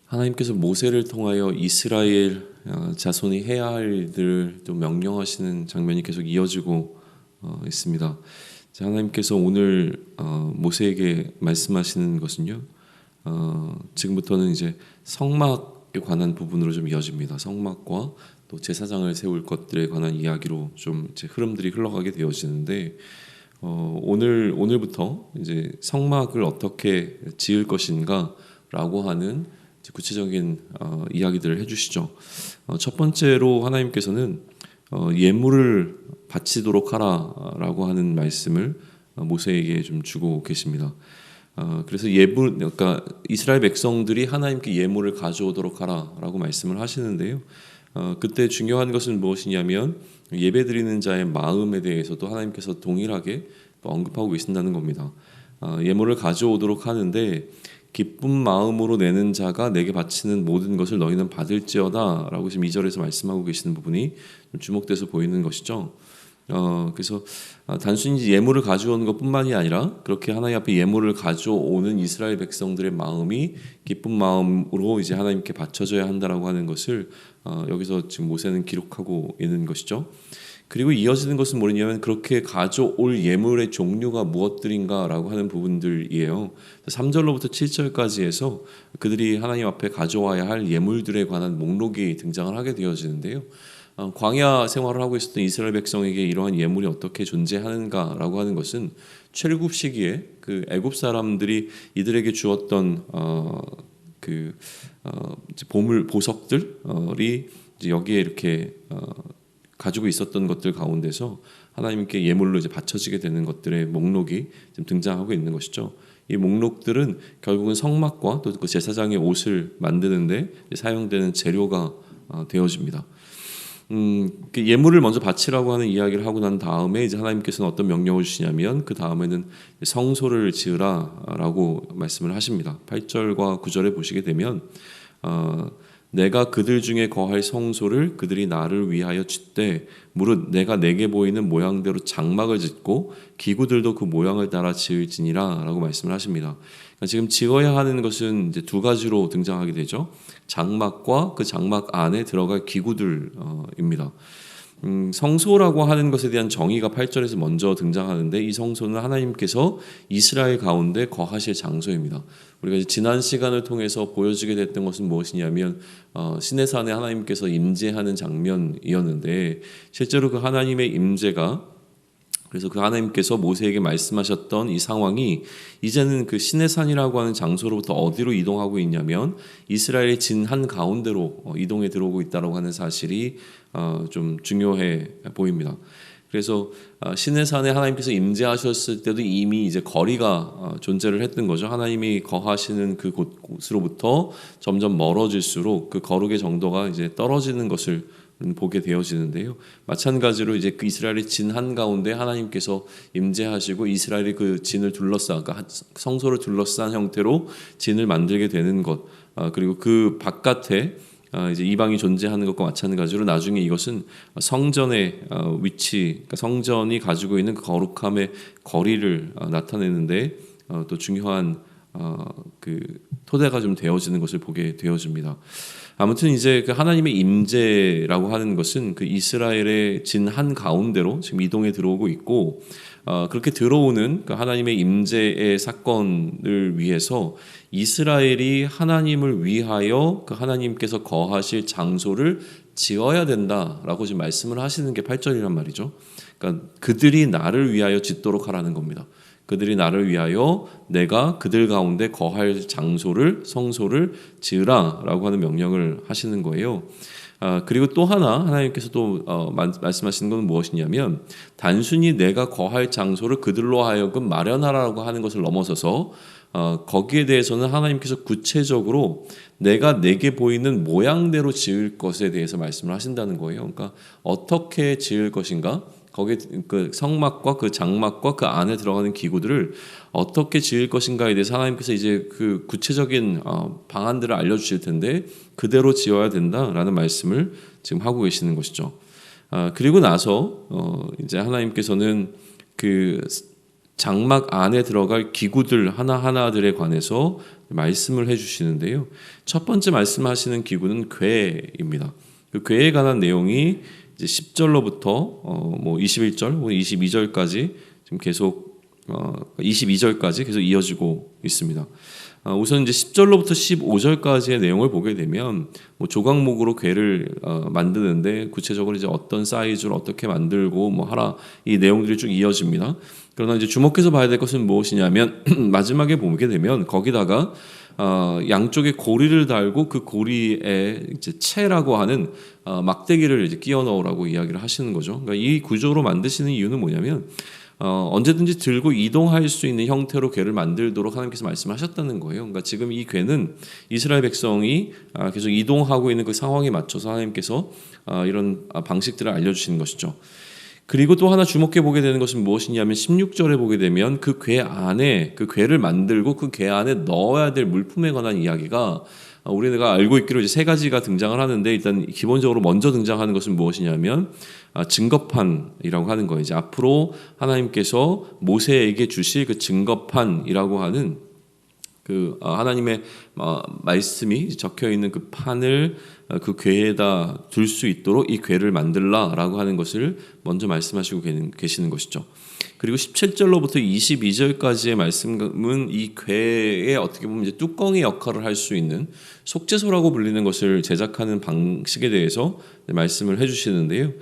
하나님께서 모세를 통하여 이스라엘 자손이 해야 할 일들을 또 명령하시는 장면이 계속 이어지고 있습니다. 하나님께서 오늘 모세에게 말씀하시는 것은요, 지금부터는 이제 성막에 관한 부분으로 좀 이어집니다. 성막과 또 제사장을 세울 것들에 관한 이야기로 좀 이제 흐름들이 흘러가게 되어지는데, 오늘부터 이제 성막을 어떻게 지을 것인가라고 하는 구체적인 이야기들을 해주시죠. 첫 번째로 하나님께서는 예물을 바치도록 하라라고 하는 말씀을 모세에게 좀 주고 계십니다. 그래서 그러니까 이스라엘 백성들이 하나님께 예물을 가져오도록 하라라고 말씀을 하시는데요. 그때 중요한 것은 무엇이냐면 예배드리는 자의 마음에 대해서도 하나님께서 동일하게 언급하고 계신다는 겁니다. 예물을 가져오도록 하는데 기쁜 마음으로 내는 자가 내게 바치는 모든 것을 너희는 받을지어다 라고 지금 2절에서 말씀하고 계시는 부분이 좀 주목돼서 보이는 것이죠. 그래서 단순히 예물을 가져오는 것뿐만이 아니라 그렇게 하나님 앞에 예물을 가져오는 이스라엘 백성들의 마음이 기쁜 마음으로 이제 하나님께 바쳐져야 한다라고 하는 것을 여기서 지금 모세는 기록하고 있는 것이죠. 그리고 이어지는 것은 뭐냐면 그렇게 가져올 예물의 종류가 무엇들인가라고 하는 부분들이에요. 3절로부터 7절까지 해서 그들이 하나님 앞에 가져와야 할 예물들에 관한 목록이 등장을 하게 되어지는데요. 광야 생활을 하고 있었던 이스라엘 백성에게 이러한 예물이 어떻게 존재하는가라고 하는 것은 출애굽 시기에 그 애굽 사람들이 이들에게 주었던 보물 보석들이 이제 여기에 이렇게 가지고 있었던 것들 가운데서 하나님께 예물로 이제 바쳐지게 되는 것들의 목록이 지금 등장하고 있는 것이죠. 이 목록들은 결국은 성막과 또 그 제사장의 옷을 만드는데 사용되는 재료가 되어집니다. 그 예물을 먼저 바치라고 하는 이야기를 하고 난 다음에 이제 하나님께서는 어떤 명령을 주시냐면 그 다음에는 성소를 지으라라고 말씀을 하십니다. 8절과 9절에 보시게 되면 내가 그들 중에 거할 성소를 그들이 나를 위하여 짓되 무릇 내가 내게 보이는 모양대로 장막을 짓고 기구들도 그 모양을 따라 지을지니라 라고 말씀을 하십니다. 그러니까 지금 지어야 하는 것은 이제 두 가지로 등장하게 되죠. 장막과 그 장막 안에 들어갈 기구들입니다. 성소라고 하는 것에 대한 정의가 8절에서 먼저 등장하는데 이 성소는 하나님께서 이스라엘 가운데 거하실 장소입니다. 우리가 지난 시간을 통해서 보여주게 됐던 것은 무엇이냐면 시내산에 하나님께서 임재하는 장면이었는데 실제로 그 하나님의 임재가 그래서 그 하나님께서 모세에게 말씀하셨던 이 상황이 이제는 그 시내산이라고 하는 장소로부터 어디로 이동하고 있냐면 이스라엘의 진 한 가운데로 이동해 들어오고 있다고 하는 사실이 좀 중요해 보입니다. 그래서 시내산에 하나님께서 임재하셨을 때도 이미 이제 거리가 존재를 했던 거죠. 하나님이 거하시는 그 곳으로부터 점점 멀어질수록 그 거룩의 정도가 이제 떨어지는 것을 보게 되어지는데요. 마찬가지로 이제 그 이스라엘의 진 한가운데 하나님께서 임재하시고 이스라엘이 그 진을 그러니까 성소를 둘러싼 형태로 진을 만들게 되는 것, 그리고 그 바깥에 이제 이방이 존재하는 것과 마찬가지로 나중에 이것은 성전의 위치, 그러니까 성전이 가지고 있는 그 거룩함의 거리를 나타내는데 또 중요한 그 토대가 좀 되어지는 것을 보게 되어집니다. 아무튼 이제 그 하나님의 임재라고 하는 것은 그 이스라엘의 진 한 가운데로 지금 이동해 들어오고 있고 그렇게 들어오는 그 하나님의 임재의 사건을 위해서 이스라엘이 하나님을 위하여 그 하나님께서 거하실 장소를 지어야 된다라고 지금 말씀을 하시는 게 8절이란 말이죠. 그러니까 그들이 나를 위하여 짓도록 하라는 겁니다. 그들이 나를 위하여 내가 그들 가운데 거할 장소를 성소를 지으라라고 하는 명령을 하시는 거예요. 그리고 또 하나님께서 또 말씀하시는 건 무엇이냐면 단순히 내가 거할 장소를 그들로 하여금 마련하라고 하는 것을 넘어서서 거기에 대해서는 하나님께서 구체적으로 내가 내게 보이는 모양대로 지을 것에 대해서 말씀을 하신다는 거예요. 그러니까 어떻게 지을 것인가? 거기에 그 성막과 그 장막과 그 안에 들어가는 기구들을 어떻게 지을 것인가에 대해서 하나님께서 이제 그 구체적인 방안들을 알려주실 텐데 그대로 지어야 된다라는 말씀을 지금 하고 계시는 것이죠. 그리고 나서 이제 하나님께서는 그 장막 안에 들어갈 기구들 하나하나들에 관해서 말씀을 해주시는데요. 첫 번째 말씀하시는 기구는 궤입니다. 그 궤에 관한 내용이 이제 10절로부터 뭐 21절, 22절까지 지금 계속 22절까지 계속 이어지고 있습니다. 우선 이제 10절로부터 15절까지의 내용을 보게 되면 뭐 조각목으로 궤를 만드는데 구체적으로 이제 어떤 사이즈로 어떻게 만들고 뭐 하라 이 내용들이 쭉 이어집니다. 그러나 이제 주목해서 봐야 될 것은 무엇이냐면 마지막에 보게 되면 거기다가 양쪽에 고리를 달고 그 고리에 이제 채라고 하는 막대기를 이제 끼워 넣으라고 이야기를 하시는 거죠. 그러니까 이 구조로 만드시는 이유는 뭐냐면 언제든지 들고 이동할 수 있는 형태로 궤를 만들도록 하나님께서 말씀하셨다는 거예요. 그러니까 지금 이 궤는 이스라엘 백성이 계속 이동하고 있는 그 상황에 맞춰서 하나님께서 이런 방식들을 알려주시는 것이죠. 그리고 또 하나 주목해 보게 되는 것은 무엇이냐면 16절에 보게 되면 그 궤 안에 그 궤를 만들고 그 궤 안에 넣어야 될 물품에 관한 이야기가 우리가 알고 있기로 이제 세 가지가 등장을 하는데 일단 기본적으로 먼저 등장하는 것은 무엇이냐면 증거판이라고 하는 거예요. 이제 앞으로 하나님께서 모세에게 주실 그 증거판이라고 하는 그 하나님의 말씀이 적혀 있는 그 판을 그 궤에다 둘 수 있도록 이 궤를 만들라라고 하는 것을 먼저 말씀하시고 계시는 것이죠. 그리고 17절로부터 22절까지의 말씀은 이 궤에 어떻게 보면 이제 뚜껑의 역할을 할 수 있는 속죄소라고 불리는 것을 제작하는 방식에 대해서 말씀을 해주시는데요.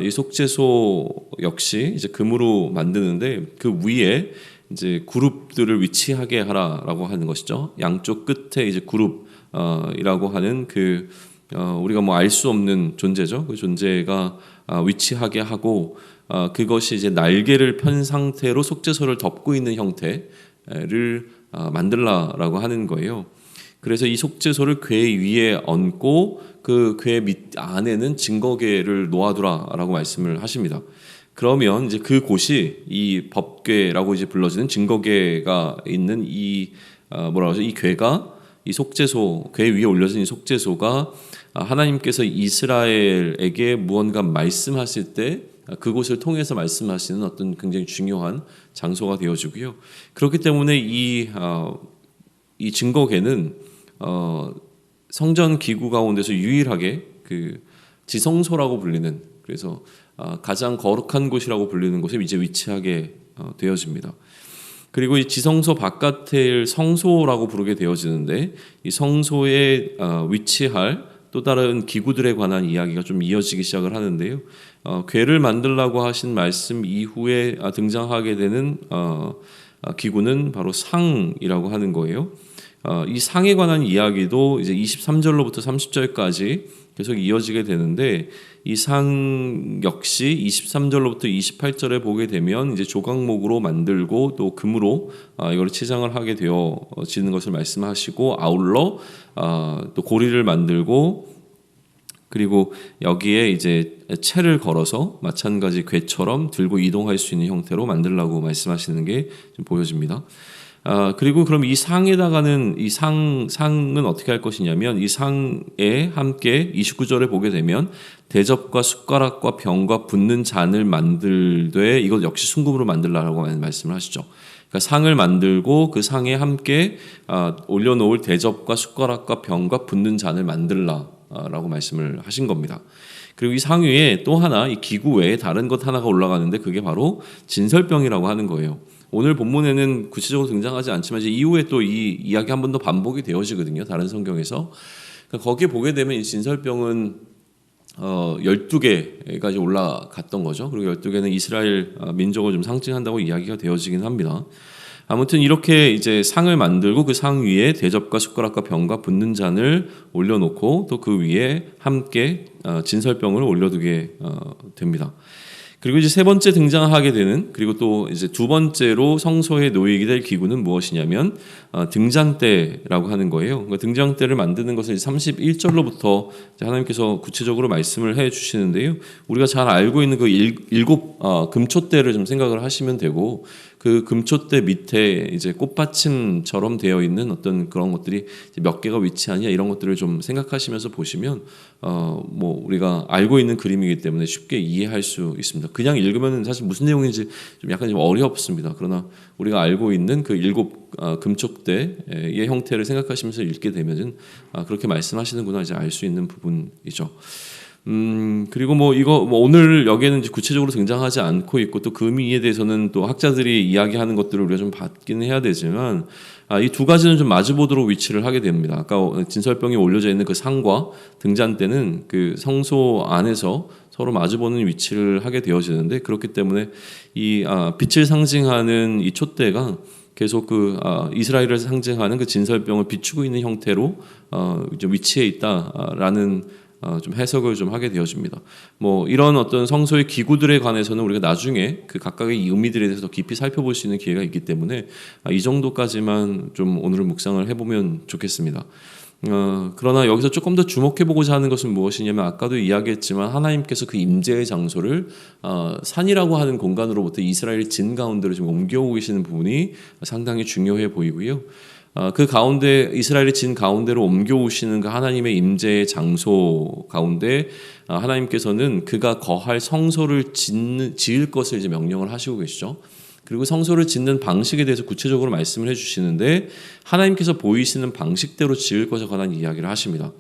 이 속죄소 역시 이제 금으로 만드는데 그 위에 이제 그룹들을 위치하게 하라라고 하는 것이죠. 양쪽 끝에 이제 그룹이라고 하는 그 우리가 뭐 알 수 없는 존재죠. 그 존재가 위치하게 하고 그것이 이제 날개를 편 상태로 속죄소를 덮고 있는 형태를 만들라라고 하는 거예요. 그래서 이 속죄소를 궤 위에 얹고 그 궤 밑 안에는 증거궤를 놓아두라라고 말씀을 하십니다. 그러면 이제 그 곳이 이 법궤라고 이제 불러지는 증거궤가 있는 이 뭐라고 하죠? 이 궤가 이 속죄소 궤 위에 올려진 이 속죄소가 하나님께서 이스라엘에게 무언가 말씀하실 때 그곳을 통해서 말씀하시는 어떤 굉장히 중요한 장소가 되어지고요. 그렇기 때문에 이 증거궤는 성전 기구 가운데서 유일하게 그 지성소라고 불리는 그래서 가장 거룩한 곳이라고 불리는 곳에 이제 위치하게 되어집니다. 그리고 이 지성소 바깥을 성소라고 부르게 되어지는데 이 성소에 위치할 또 다른 기구들에 관한 이야기가 좀 이어지기 시작을 하는데요. 궤를 만들라고 하신 말씀 이후에 등장하게 되는 기구는 바로 상이라고 하는 거예요. 이 상에 관한 이야기도 이제 23절로부터 30절까지 계속 이어지게 되는데 이 상 역시 23절로부터 28절에 보게 되면 이제 조각목으로 만들고 또 금으로 이걸 치장을 하게 되어지는 것을 말씀하시고 아울러 또 고리를 만들고 그리고 여기에 이제 채를 걸어서 마찬가지 궤처럼 들고 이동할 수 있는 형태로 만들라고 말씀하시는 게 좀 보여집니다. 그리고 그럼 이 상에다가는 이 상은 어떻게 할 것이냐면 이 상에 함께 29절에 보게 되면 대접과 숟가락과 병과 붓는 잔을 만들되 이것 역시 순금으로 만들라라고 말씀을 하시죠. 그러니까 상을 만들고 그 상에 함께 올려놓을 대접과 숟가락과 병과 붓는 잔을 만들라라고 말씀을 하신 겁니다. 그리고 이 상 위에 또 하나 이 기구 외에 다른 것 하나가 올라가는데 그게 바로 진설병이라고 하는 거예요. 오늘 본문에는 구체적으로 등장하지 않지만 이제 이후에 또 이 이야기 한 번 더 반복이 되어지거든요. 다른 성경에서. 그러니까 거기에 보게 되면 이 진설병은 12개가 올라갔던 거죠. 그리고 12개는 이스라엘 민족을 좀 상징한다고 이야기가 되어지긴 합니다. 아무튼 이렇게 이제 상을 만들고 그 상 위에 대접과 숟가락과 병과 붓는 잔을 올려놓고 또 그 위에 함께 진설병을 올려두게 됩니다. 그리고 이제 세 번째 등장하게 되는 그리고 또 이제 두 번째로 성소에 놓이게 될 기구는 무엇이냐면 등잔대라고 하는 거예요. 그러니까 등잔대를 만드는 것을 31절로부터 하나님께서 구체적으로 말씀을 해 주시는데요. 우리가 잘 알고 있는 그 일곱 금촛대를 좀 생각을 하시면 되고 그 금촛대 밑에 이제 꽃받침처럼 되어 있는 어떤 그런 것들이 몇 개가 위치하냐 이런 것들을 좀 생각하시면서 보시면 뭐 우리가 알고 있는 그림이기 때문에 쉽게 이해할 수 있습니다. 그냥 읽으면 사실 무슨 내용인지 좀 약간 좀 어렵습니다. 그러나 우리가 알고 있는 그 7 금촉대의 형태를 생각하시면서 읽게 되면은 그렇게 말씀하시는구나 이제 알 수 있는 부분이죠. 그리고 뭐 이거 뭐 오늘 여기에는 이제 구체적으로 등장하지 않고 있고 또 금이에 대해서는 또 학자들이 이야기하는 것들을 우리가 좀 받긴 해야 되지만 이 두 가지는 좀 마주보도록 위치를 하게 됩니다. 아까 진설병이 올려져 있는 그 상과 등잔대는 그 성소 안에서 서로 마주보는 위치를 하게 되어지는데 그렇기 때문에 이 빛을 상징하는 이 촛대가 계속 그 이스라엘을 상징하는 그 진설병을 비추고 있는 형태로 이제 위치해 있다라는 좀 해석을 좀 하게 되어집니다. 뭐 이런 어떤 성소의 기구들에 관해서는 우리가 나중에 그 각각의 의미들에 대해서 더 깊이 살펴볼 수 있는 기회가 있기 때문에 이 정도까지만 좀 오늘 묵상을 해보면 좋겠습니다. 그러나 여기서 조금 더 주목해보고자 하는 것은 무엇이냐면 아까도 이야기했지만 하나님께서 그 임재의 장소를 산이라고 하는 공간으로부터 이스라엘 진 가운데로 좀 옮겨오고 계시는 부분이 상당히 중요해 보이고요. 그 가운데 이스라엘의 진 가운데로 옮겨오시는 그 하나님의 임재의 장소 가운데 하나님께서는 그가 거할 성소를 지을 것을 이제 명령을 하시고 계시죠. 그리고 성소를 짓는 방식에 대해서 구체적으로 말씀을 해주시는데 하나님께서 보이시는 방식대로 지을 것에 관한 이야기를 하십니다.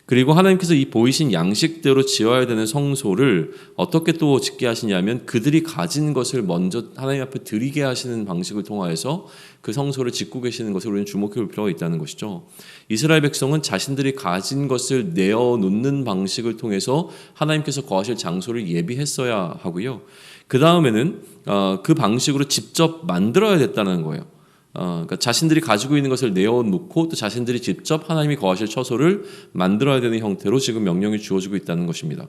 그리고 하나님께서 이 보이신 양식대로 지어야 되는 성소를 어떻게 또 짓게 하시냐면 그들이 가진 것을 먼저 하나님 앞에 드리게 하시는 방식을 통하여서 그 성소를 짓고 계시는 것을 우리는 주목해 볼 필요가 있다는 것이죠. 이스라엘 백성은 자신들이 가진 것을 내어놓는 방식을 통해서 하나님께서 거하실 장소를 예비했어야 하고요. 그 다음에는 그 방식으로 직접 만들어야 됐다는 거예요. 그러니까 자신들이 가지고 있는 것을 내어놓고 또 자신들이 직접 하나님이 거하실 처소를 만들어야 되는 형태로 지금 명령이 주어지고 있다는 것입니다.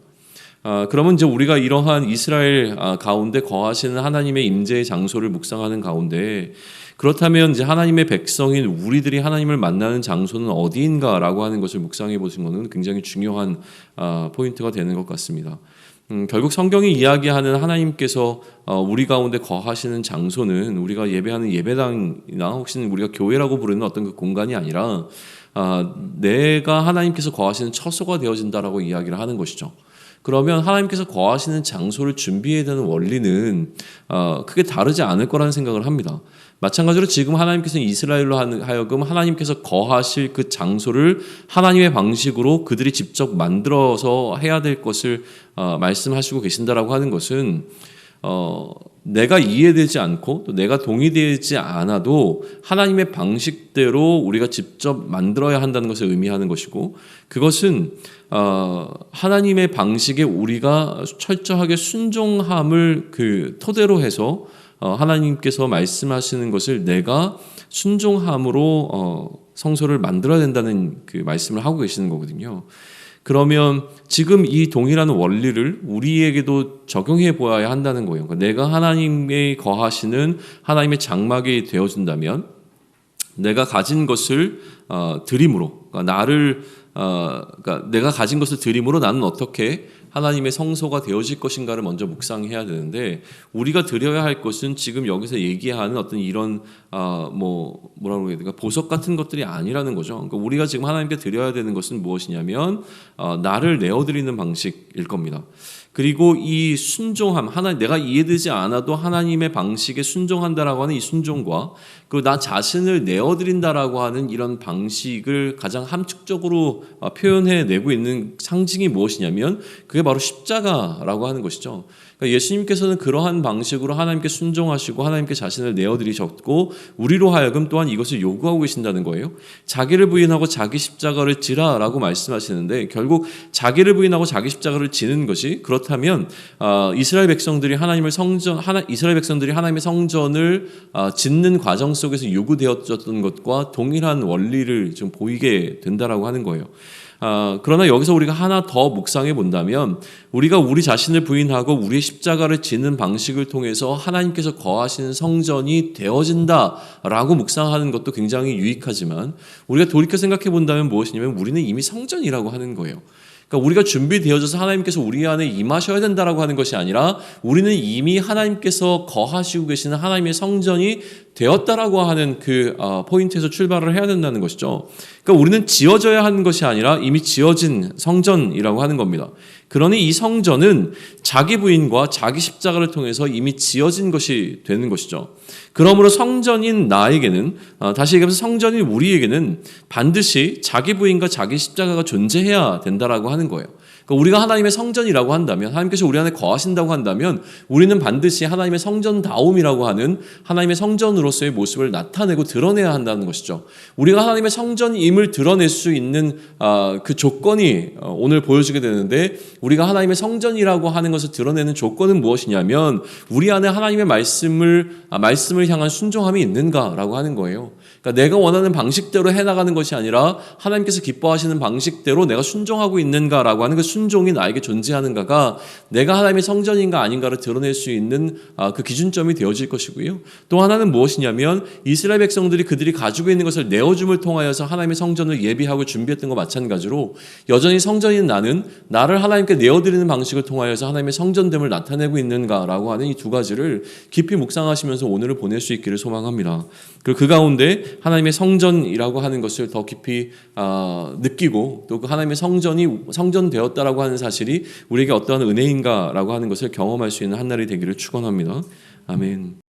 그러면 이제 우리가 이러한 이스라엘 가운데 거하시는 하나님의 임재의 장소를 묵상하는 가운데 그렇다면 이제 하나님의 백성인 우리들이 하나님을 만나는 장소는 어디인가라고 하는 것을 묵상해 보신 것은 굉장히 중요한 포인트가 되는 것 같습니다. 결국 성경이 이야기하는 하나님께서 우리 가운데 거하시는 장소는 우리가 예배하는 예배당이나 혹시 우리가 교회라고 부르는 어떤 그 공간이 아니라 내가 하나님께서 거하시는 처소가 되어진다라고 이야기를 하는 것이죠. 그러면 하나님께서 거하시는 장소를 준비해야 되는 원리는 크게 다르지 않을 거라는 생각을 합니다. 마찬가지로 지금 하나님께서는 이스라엘로 하여금 하나님께서 거하실 그 장소를 하나님의 방식으로 그들이 직접 만들어서 해야 될 것을 말씀하시고 계신다라고 하는 것은 내가 이해되지 않고 또 내가 동의되지 않아도 하나님의 방식대로 우리가 직접 만들어야 한다는 것을 의미하는 것이고 그것은 하나님의 방식에 우리가 철저하게 순종함을 그 토대로 해서 하나님께서 말씀하시는 것을 내가 순종함으로 성소를 만들어야 된다는 그 말씀을 하고 계시는 거거든요. 그러면 지금 이 동일한 원리를 우리에게도 적용해 보아야 한다는 거예요. 그러니까 내가 하나님의 거하시는 하나님의 장막이 되어준다면 내가 가진 것을 드림으로 그러니까 그러니까 내가 가진 것을 드림으로 나는 어떻게 하나님의 성소가 되어질 것인가를 먼저 묵상해야 되는데 우리가 드려야 할 것은 지금 여기서 얘기하는 어떤 이런 뭐라고 해야 될까 보석 같은 것들이 아니라는 거죠. 그러니까 우리가 지금 하나님께 드려야 되는 것은 무엇이냐면 나를 내어드리는 방식일 겁니다. 그리고 이 순종함, 내가 이해되지 않아도 하나님의 방식에 순종한다라고 하는 이 순종과 그리고 나 자신을 내어드린다라고 하는 이런 방식을 가장 함축적으로 표현해내고 있는 상징이 무엇이냐면 그게 바로 십자가라고 하는 것이죠. 그러니까 예수님께서는 그러한 방식으로 하나님께 순종하시고 하나님께 자신을 내어드리셨고 우리로 하여금 또한 이것을 요구하고 계신다는 거예요. 자기를 부인하고 자기 십자가를 지라라고 말씀하시는데 결국 자기를 부인하고 자기 십자가를 지는 것이 그렇다면 이스라엘 백성들이 하나님의 성전을 짓는 과정 속에서 요구되었던 것과 동일한 원리를 좀 보이게 된다라고 하는 거예요. 그러나 여기서 우리가 하나 더 묵상해 본다면 우리가 우리 자신을 부인하고 우리의 십자가를 지는 방식을 통해서 하나님께서 거하시는 성전이 되어진다라고 묵상하는 것도 굉장히 유익하지만 우리가 돌이켜 생각해 본다면 무엇이냐면 우리는 이미 성전이라고 하는 거예요. 그러니까 우리가 준비되어져서 하나님께서 우리 안에 임하셔야 된다라고 하는 것이 아니라 우리는 이미 하나님께서 거하시고 계시는 하나님의 성전이 되었다라고 하는 그 포인트에서 출발을 해야 된다는 것이죠. 그러니까 우리는 지어져야 하는 것이 아니라 이미 지어진 성전이라고 하는 겁니다. 그러니 이 성전은 자기 부인과 자기 십자가를 통해서 이미 지어진 것이 되는 것이죠. 그러므로 성전인 나에게는 다시 얘기하면서 성전인 우리에게는 반드시 자기 부인과 자기 십자가가 존재해야 된다라고 하는 거예요. 그러니까 우리가 하나님의 성전이라고 한다면, 하나님께서 우리 안에 거하신다고 한다면 우리는 반드시 하나님의 성전다움이라고 하는 하나님의 성전으로서의 모습을 나타내고 드러내야 한다는 것이죠. 우리가 하나님의 성전임을 드러낼 수 있는 그 조건이 오늘 보여지게 되는데, 우리가 하나님의 성전이라고 하는 것을 드러내는 조건은 무엇이냐면 우리 안에 하나님의 말씀을 향한 순종함이 있는가라고 하는 거예요. 그러니까 내가 원하는 방식대로 해나가는 것이 아니라 하나님께서 기뻐하시는 방식대로 내가 순종하고 있는가라고 하는 그 순종이 나에게 존재하는가가 내가 하나님의 성전인가 아닌가를 드러낼 수 있는 그 기준점이 되어질 것이고요. 또 하나는 무엇이냐면 이스라엘 백성들이 그들이 가지고 있는 것을 내어줌을 통하여서 하나님의 성전을 예비하고 준비했던 것과 마찬가지로 여전히 성전인 나는 나를 하나님께 내어드리는 방식을 통하여서 하나님의 성전됨을 나타내고 있는가라고 하는 이 두 가지를 깊이 묵상하시면서 오늘을 보낼 수 있기를 소망합니다. 그리고 그 가운데 하나님의 성전이라고 하는 것을 더 깊이 느끼고 또 그 하나님의 성전되었다라고 하는 사실이 우리에게 어떠한 은혜인가라고 하는 것을 경험할 수 있는 한 날이 되기를 축원합니다. 아멘.